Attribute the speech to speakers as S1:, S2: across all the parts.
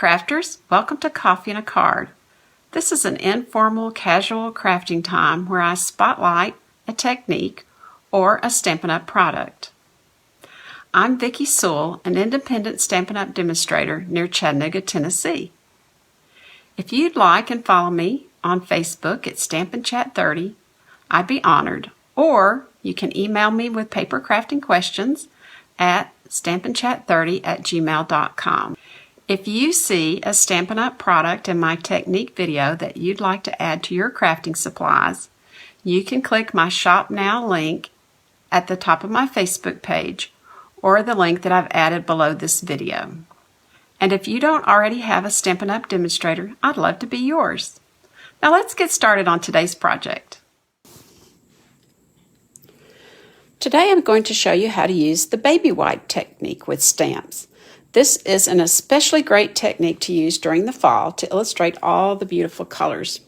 S1: crafters, welcome to Coffee and a Card. This is an informal, casual crafting time where I spotlight a technique or a Stampin' Up! Product. I'm Vicki Sewell, an independent Stampin' Up! Demonstrator near Chattanooga, Tennessee. If you'd like and follow me on Facebook at Stampin' Chat 30, I'd be honored. Or you can email me with paper crafting questions at stampinchat30@gmail.com. If you see a Stampin' Up! Product in my technique video that you'd like to add to your crafting supplies, you can click my Shop Now link at the top of my Facebook page or the link that I've added below this video. And if you don't already have a Stampin' Up! Demonstrator, I'd love to be yours. Now let's get started on today's project. Today I'm going to show you how to use the baby wipe technique with stamps. This is an especially great technique to use during the fall to illustrate all the beautiful colors.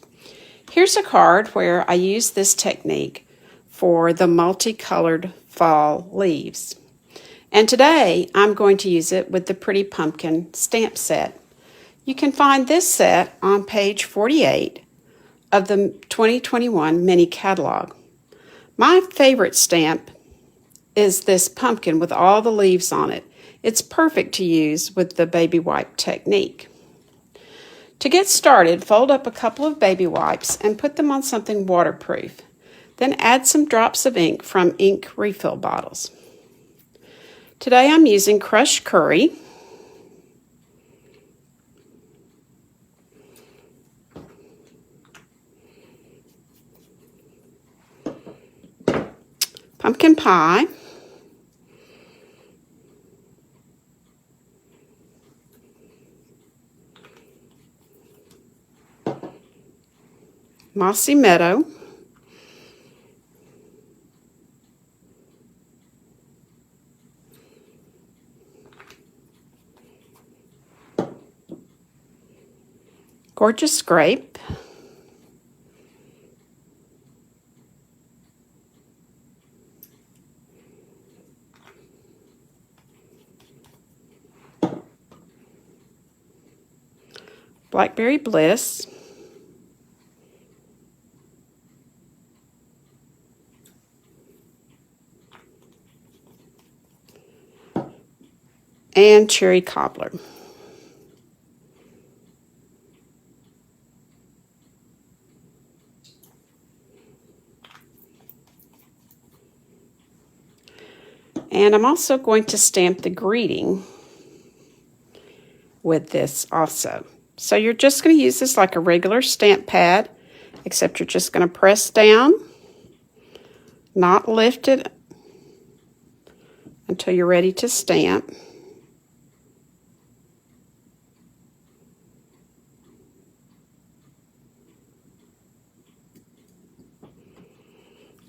S1: Here's a card where I use this technique for the multicolored fall leaves. And today I'm going to use it with the Pretty Pumpkin stamp set. You can find this set on page 48 of the 2021 mini catalog. My favorite stamp is this pumpkin with all the leaves on it. It's perfect to use with the baby wipe technique. To get started, fold up a couple of baby wipes and put them on something waterproof. Then add some drops of ink from ink refill bottles. Today I'm using crushed curry, pumpkin pie, Mossy Meadow, Gorgeous Grape, Blackberry Bliss, and Cherry Cobbler. And I'm also going to stamp the greeting with this also. So you're just going to use this like a regular stamp pad, except you're just going to press down, not lift it until you're ready to stamp.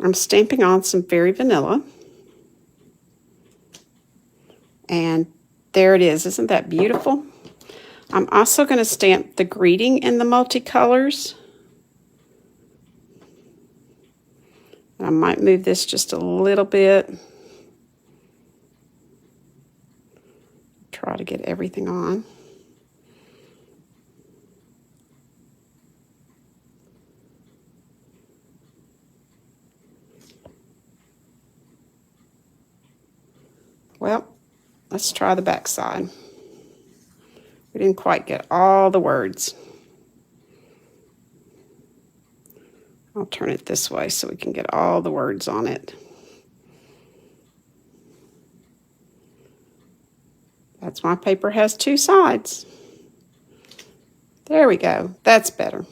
S1: I'm stamping on some Fairy Vanilla. And there it is. Isn't that beautiful? I'm also going to stamp the greeting in the multicolors. I might move this just a little bit. Try to get everything on. Well, let's try the back side. We didn't quite get all the words. I'll turn it this way so we can get all the words on it. That's my paper has two sides. There we go. That's better.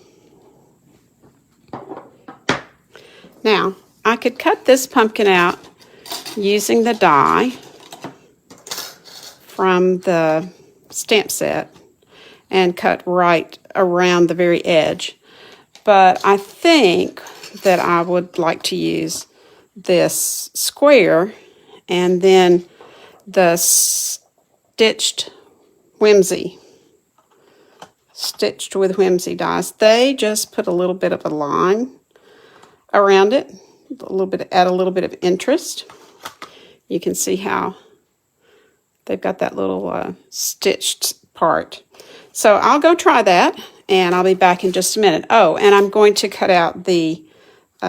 S1: Now, I could cut this pumpkin out using the die from the stamp set and cut right around the very edge. But I think that I would like to use this square and then the stitched with whimsy dies. They just put a little bit of a line around it, add a little bit of interest. You can see how they've got that little stitched part. So I'll go try that, and I'll be back in just a minute. Oh, and I'm going to cut out the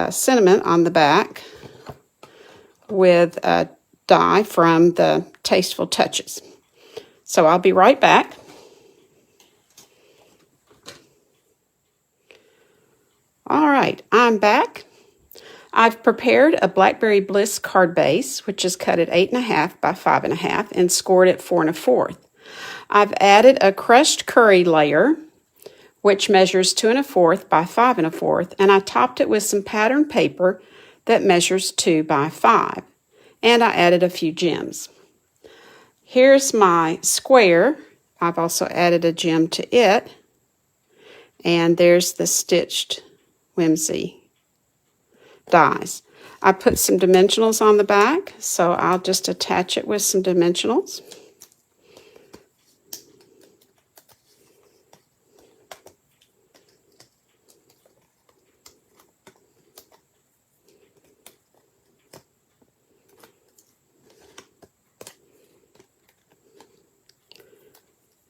S1: sentiment on the back with a die from the Tasteful Touches. So I'll be right back. All right, I'm back. I've prepared a Blackberry Bliss card base, which is cut at 8.5 by 5.5 and scored at 4 1/4. I've added a crushed curry layer, which measures 2 1/4 by 5 1/4, and I topped it with some pattern paper that measures 2 by 5. And I added a few gems. Here's my square. I've also added a gem to it. And there's the stitched whimsy dies. I put some dimensionals on the back, so I'll just attach it with some dimensionals.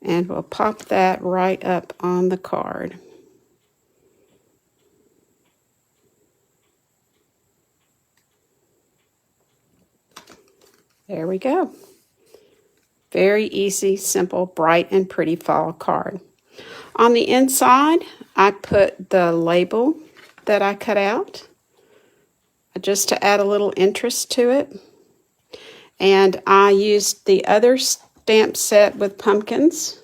S1: And we'll pop that right up on the card. There we go. Very easy, simple, bright, and pretty fall card. On the inside, I put the label that I cut out just to add a little interest to it. And I used the other stamp set with pumpkins,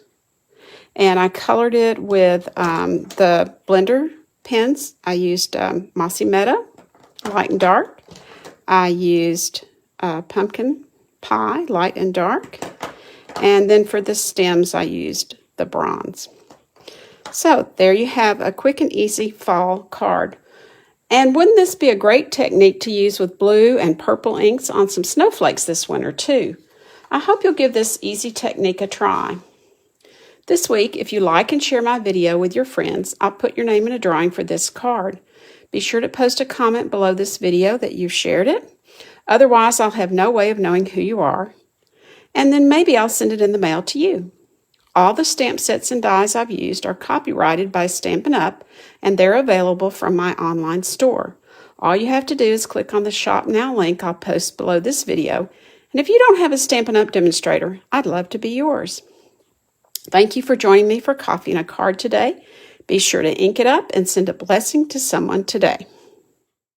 S1: and I colored it with the blender pens. I used Mossy Meadow, light and dark. I used pumpkin pie, light and dark. And then for the stems, I used the bronze. So there you have a quick and easy fall card. And wouldn't this be a great technique to use with blue and purple inks on some snowflakes this winter too? I hope you'll give this easy technique a try. This week, if you like and share my video with your friends, I'll put your name in a drawing for this card. Be sure to post a comment below this video that you've shared it. Otherwise, I'll have no way of knowing who you are. And then maybe I'll send it in the mail to you. All the stamp sets and dies I've used are copyrighted by Stampin' Up, and they're available from my online store. All you have to do is click on the Shop Now link I'll post below this video. And if you don't have a Stampin' Up demonstrator, I'd love to be yours. Thank you for joining me for Coffee and a Card today. Be sure to ink it up and send a blessing to someone today.